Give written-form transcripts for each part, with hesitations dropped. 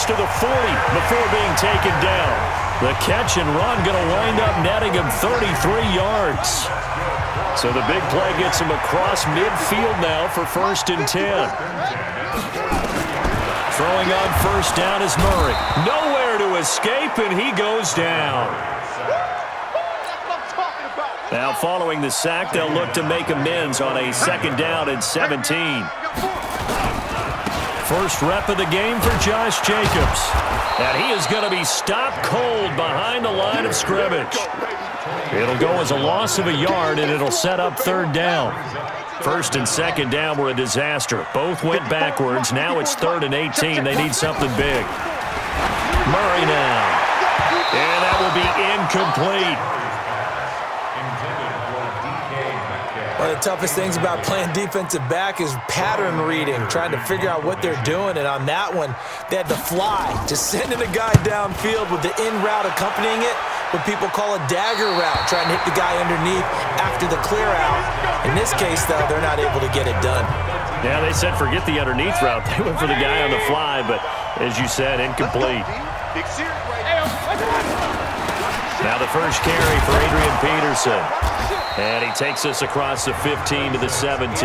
gets to the 40 before being taken down. The catch and run going to wind up netting him 33 yards. So the big play gets him across midfield now for 1st and 10. Throwing on 1st down is Murray. Nowhere to escape, and he goes down. Now following the sack, they'll look to make amends on a 2nd down and 17. First rep of the game for Josh Jacobs. And he is going to be stopped cold behind the line of scrimmage. It'll go as a loss of a yard, and it'll set up 3rd down. 1st and 2nd down were a disaster. Both went backwards. Now it's 3rd and 18. They need something big. Murray now. And that will be incomplete. One of the toughest things about playing defensive back is pattern reading, trying to figure out what they're doing. And on that one, they had to fly, just sending a guy downfield with the in route accompanying it, what people call a dagger route, trying to hit the guy underneath after the clear out. In this case, though, they're not able to get it done. Yeah, they said forget the underneath route. They went for the guy on the fly, but as you said, incomplete. Now the first carry for Adrian Peterson. And he takes us across the 15 to the 17.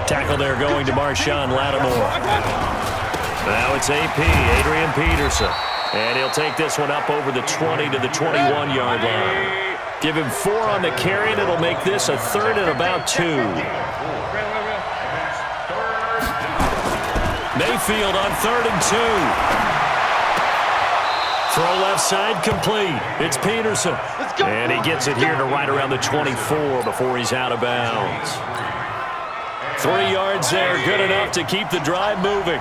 Tackle there going to Marshawn Lattimore. Now it's AP, Adrian Peterson. And he'll take this one up over the 20 to the 21-yard line. Give him 4 on the carry, and it'll make this a 3rd and about 2. Mayfield on 3rd and 2. Throw left side complete. It's Peterson. And he gets it here to right around the 24 before he's out of bounds. 3 yards there, good enough to keep the drive moving.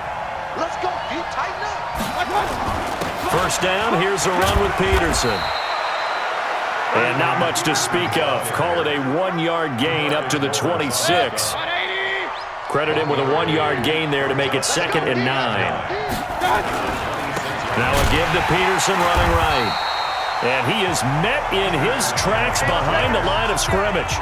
Let's go, deep, tighten up. 1st down, here's a run with Peterson. And not much to speak of. Call it a 1-yard gain up to the 26. Credit him with a 1-yard gain there to make it 2nd and 9. Now a give to Peterson running right. And he is met in his tracks behind the line of scrimmage.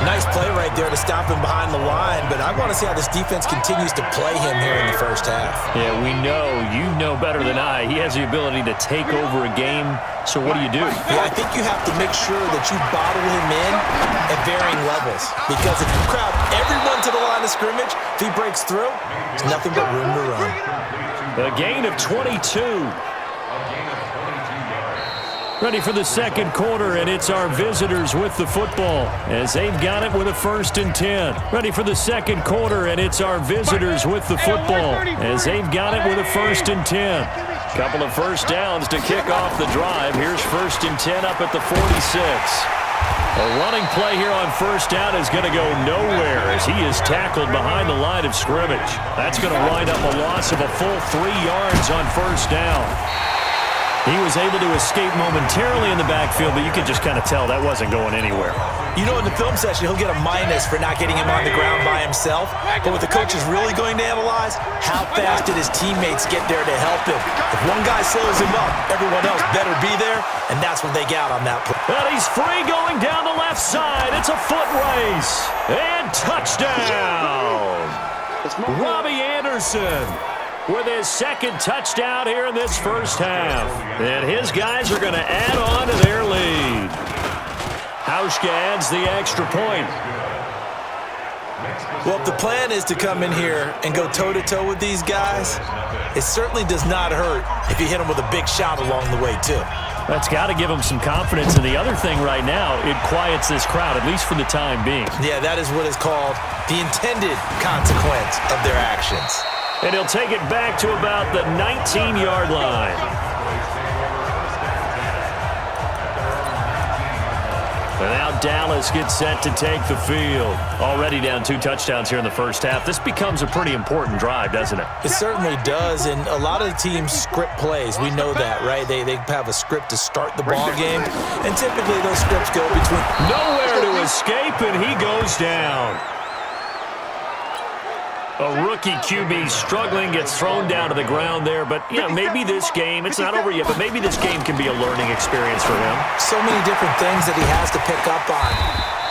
Nice play right there to stop him behind the line, but I want to see how this defense continues to play him here in the 1st half. Yeah, we know, you know better than I, he has the ability to take over a game, so what do you do? Yeah, I think you have to make sure that you bottle him in at varying levels, because if you crowd everyone to the line of scrimmage, if he breaks through, there's nothing but room to run. A gain of 22. Ready for the 2nd quarter, and it's our visitors with the football as they've got it with a 1st and 10. Ready for the 2nd quarter, and it's our visitors with the football as they've got it with a 1st and 10. Couple of 1st downs to kick off the drive. Here's 1st and 10 up at the 46. A running play here on 1st down is going to go nowhere as he is tackled behind the line of scrimmage. That's going to wind up a loss of a full 3 yards on 1st down. He was able to escape momentarily in the backfield, but you could just kind of tell that wasn't going anywhere. You know, in the film session, he'll get a minus for not getting him on the ground by himself. But what the coach is really going to analyze, how fast did his teammates get there to help him? If one guy slows him up, everyone else better be there, and that's what they got on that play. But he's free going down the left side. It's a foot race. And touchdown. Robbie Anderson with his 2nd touchdown here in this 1st half. And his guys are going to add on to their lead. Hauschka adds the extra point. Well, if the plan is to come in here and go toe-to-toe with these guys, it certainly does not hurt if you hit them with a big shot along the way, too. That's got to give them some confidence. And the other thing right now, it quiets this crowd, at least for the time being. Yeah, that is what is called the intended consequence of their actions. And he'll take it back to about the 19-yard line. And now Dallas gets set to take the field. Already down 2 touchdowns here in the 1st half. This becomes a pretty important drive, doesn't it? It certainly does, and a lot of the teams script plays. We know that, right? They have a script to start the ball game, and typically those scripts go between... Nowhere to escape, and he goes down. A rookie QB struggling, gets thrown down to the ground there. But, you know, maybe this game, it's not over yet, but maybe this game can be a learning experience for him. So many different things that he has to pick up on.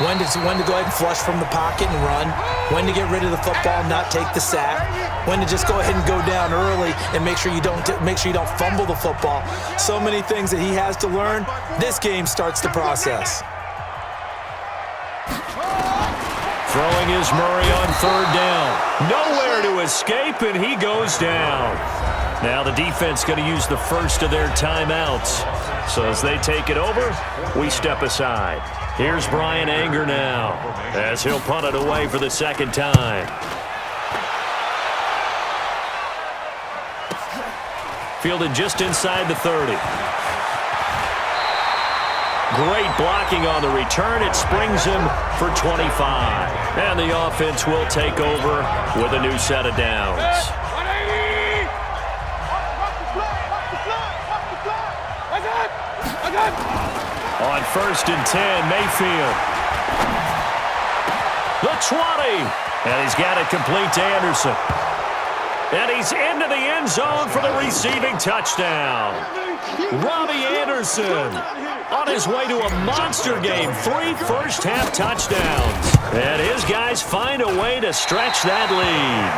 When to go ahead and flush from the pocket and run. When to get rid of the football, not take the sack. when to just go ahead and go down early and make sure you don't fumble the football. So many things that he has to learn. This game starts the process. Throwing is Murray on third down. Nowhere to escape, and he goes down. Now the defense going to use the first of their timeouts. So as they take it over, we step aside. Here's Brian Anger now as he'll punt it away for the second time. Fielded just inside the 30. Great blocking on the return. It springs him for 25. And the offense will take over with a new set of downs. On 1st and 10, Mayfield. The 20. And he's got it complete to Anderson. And he's into the end zone for the receiving touchdown. Robbie Anderson on his way to a monster game. 3 first-half touchdowns. And his guys find a way to stretch that lead.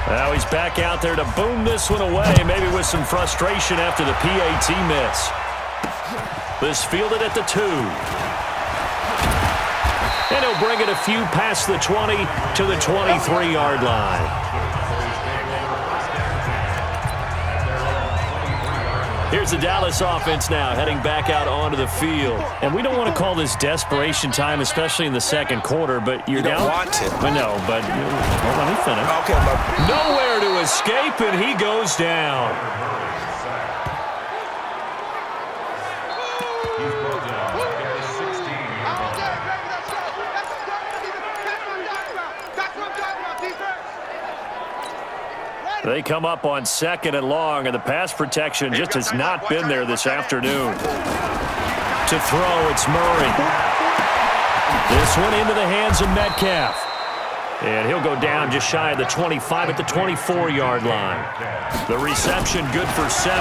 Now he's back out there to boom this one away, maybe with some frustration after the PAT miss. This fielded at the 2. And he'll bring it a few past the 20 to the 23-yard line. Here's the Dallas offense now heading back out onto the field. And we don't want to call this desperation time, especially in the second quarter, but you're down. You don't want to. No, but well, let me finish. Okay, but nowhere to escape, and he goes down. They come up on 2nd and long, and the pass protection just has not been there this afternoon. To throw, it's Murray. This one into the hands of Metcalf. And he'll go down just shy of the 25 at the 24-yard line. The reception good for 7.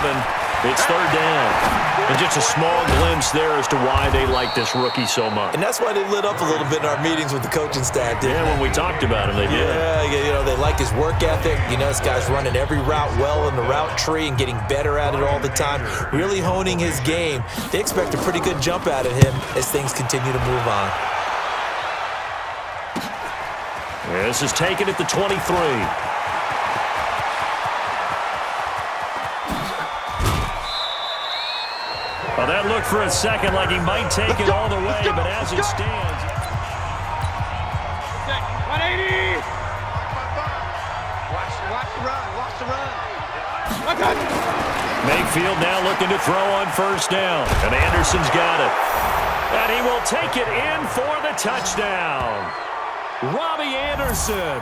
It's 3rd down. And just a small glimpse there as to why they like this rookie so much. And that's why they lit up a little bit in our meetings with the coaching staff, didn't they? When we talked about him, they did. Yeah, they like his work ethic. This guy's running every route well in the route tree and getting better at it all the time, really honing his game. They expect a pretty good jump out of him as things continue to move on. This is taken at the 23. Well, that looked for a second like he might take it all the way, but as it stands... 180! Watch the run. Mayfield now looking to throw on 1st down, and Anderson's got it. And he will take it in for the touchdown. Robbie Anderson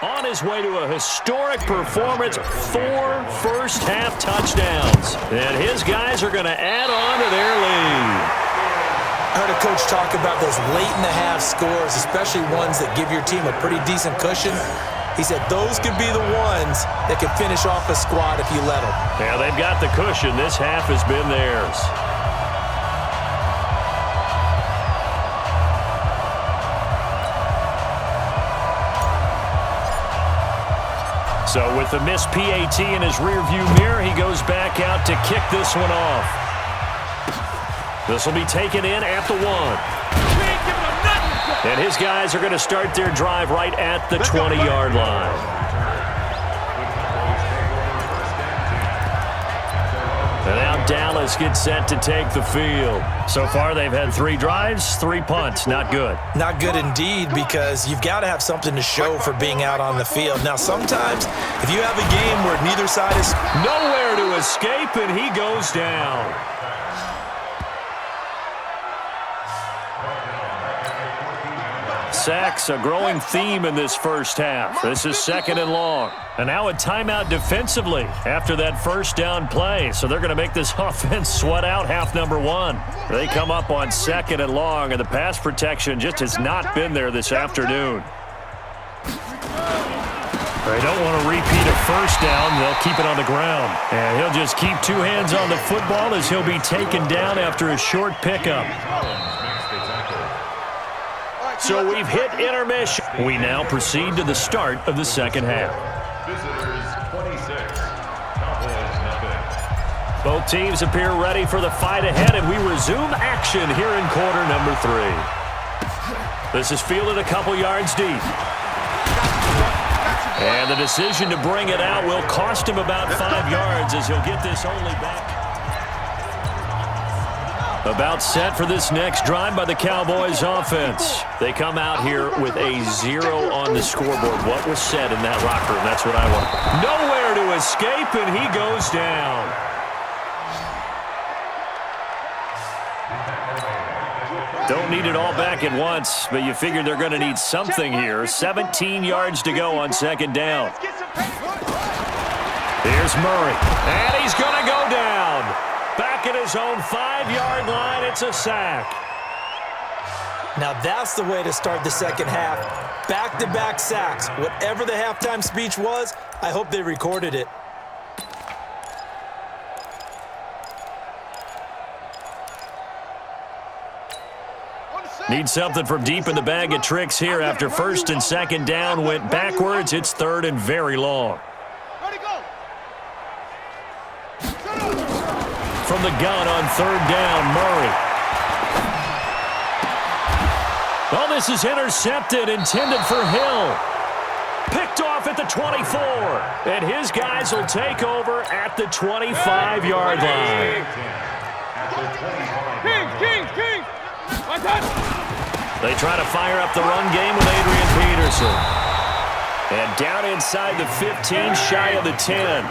on his way to a historic performance, 4 first-half touchdowns. And his guys are going to add on to their lead. I heard a coach talk about those late-in-the-half scores, especially ones that give your team a pretty decent cushion. He said those could be the ones that could finish off a squad if you let them. Yeah, they've got the cushion. This half has been theirs. So with the missed PAT in his rearview mirror, he goes back out to kick this one off. This will be taken in at the 1. And his guys are going to start their drive right at the 20-yard line. And now Dallas gets set to take the field. So far, they've had 3 drives, 3 punts. Not good. Not good indeed, because you've got to have something to show for being out on the field. Now, sometimes, if you have a game where neither side is nowhere to escape, and he goes down. Sacks, a growing theme in this first half. This is 2nd and long. And now a timeout defensively after that 1st down play. So they're going to make this offense sweat out half number 1. They come up on 2nd and long, and the pass protection just has not been there this afternoon. They don't want to repeat a first down. They'll keep it on the ground. And he'll just keep two hands on the football as he'll be taken down after a short pickup. So we've hit intermission. We now proceed to the start of the second half. Both teams appear ready for the fight ahead, and we resume action here in quarter number 3. This is fielded a couple yards deep. And the decision to bring it out will cost him about 5 yards as he'll get this only back. About set for this next drive by the Cowboys offense. They come out here with a 0 on the scoreboard. What was said in that locker room? That's what I want. Nowhere to escape, and he goes down. Don't need it all back at once, but you figure they're going to need something here. 17 yards to go on second down. Here's Murray, and he's going to go down. Back at his own 5-yard line, it's a sack. Now that's the way to start the second half. Back-to-back sacks. Whatever the halftime speech was, I hope they recorded it. Need something from deep in the bag of tricks here after first and second down went backwards. It's third and very long. From the gun on third down, Murray. Oh, this is intercepted, intended for Hill. Picked off at the 24. And his guys will take over at the 25-yard line. King. They try to fire up the run game with Adrian Peterson. And down inside the 15, shy of the 10.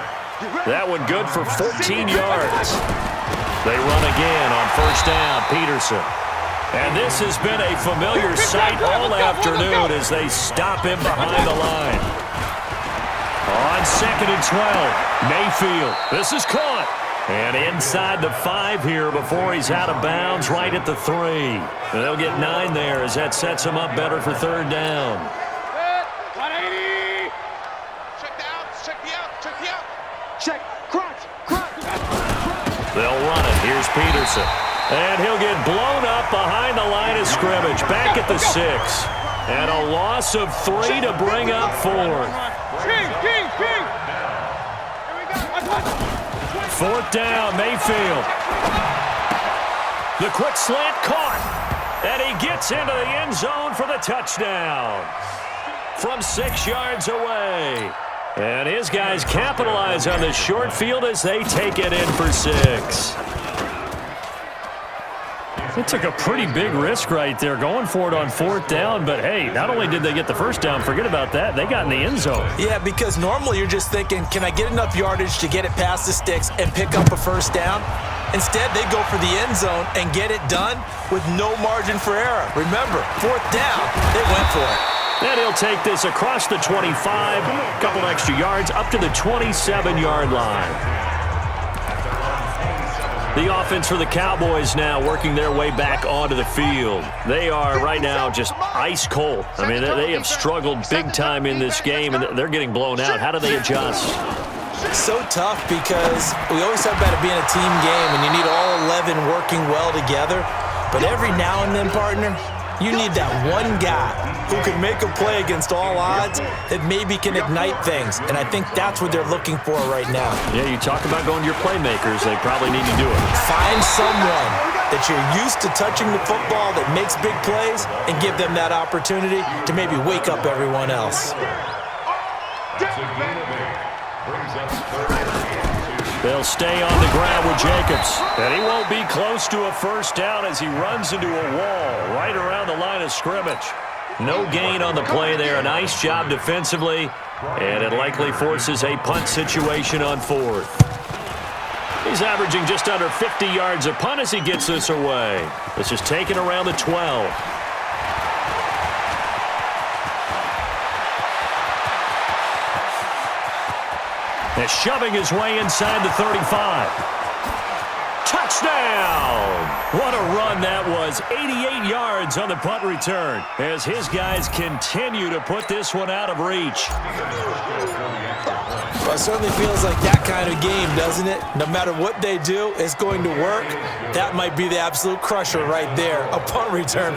That one good for 14 yards. They run again on first down, Peterson. And this has been a familiar sight all afternoon as they stop him behind the line. On second and 12, Mayfield. This is caught. And inside the 5 here before he's out of bounds, right at the 3. And they'll get 9 there as that sets him up better for third down. 180. Check the out. Check, crunch. They'll run it. Here's Peterson. And he'll get blown up behind the line of scrimmage. Back at the 6. And a loss of 3 to bring up 4th. King. Here we go. Fourth down, Mayfield. The quick slant caught. And he gets into the end zone for the touchdown. From 6 yards away. And his guys capitalize on the short field as they take it in for 6. They took a pretty big risk right there going for it on fourth down, but hey, not only did they get the first down, forget about that, they got in the end zone. Yeah, because normally you're just thinking, can I get enough yardage to get it past the sticks and pick up a first down? Instead, they go for the end zone and get it done with no margin for error. Remember, fourth down, they went for it. And he'll take this across the 25, a couple extra yards, up to the 27-yard line. The offense for the Cowboys now working their way back onto the field. They are right now just ice cold. I mean, they have struggled big time in this game, and they're getting blown out. How do they adjust? So tough because we always talk about it being a team game, and you need all 11 working well together. But every now and then, partner, you need that one guy who can make a play against all odds that maybe can ignite things. And I think that's what they're looking for right now. Yeah, you talk about going to your playmakers. They probably need to do it. Find someone that you're used to touching the football that makes big plays and give them that opportunity to maybe wake up everyone else. They'll stay on the ground with Jacobs. And he won't be close to a first down as he runs into a wall right around the line of scrimmage. No gain on the play there. A nice job defensively. And it likely forces a punt situation on fourth. He's averaging just under 50 yards a punt as he gets this away. This is taken around the 12. And shoving his way inside the 35. Touchdown! What a run that was. 88 yards on the punt return as his guys continue to put this one out of reach. Well, it certainly feels like that kind of game, doesn't it? No matter what they do, it's going to work. That might be the absolute crusher right there, a punt return.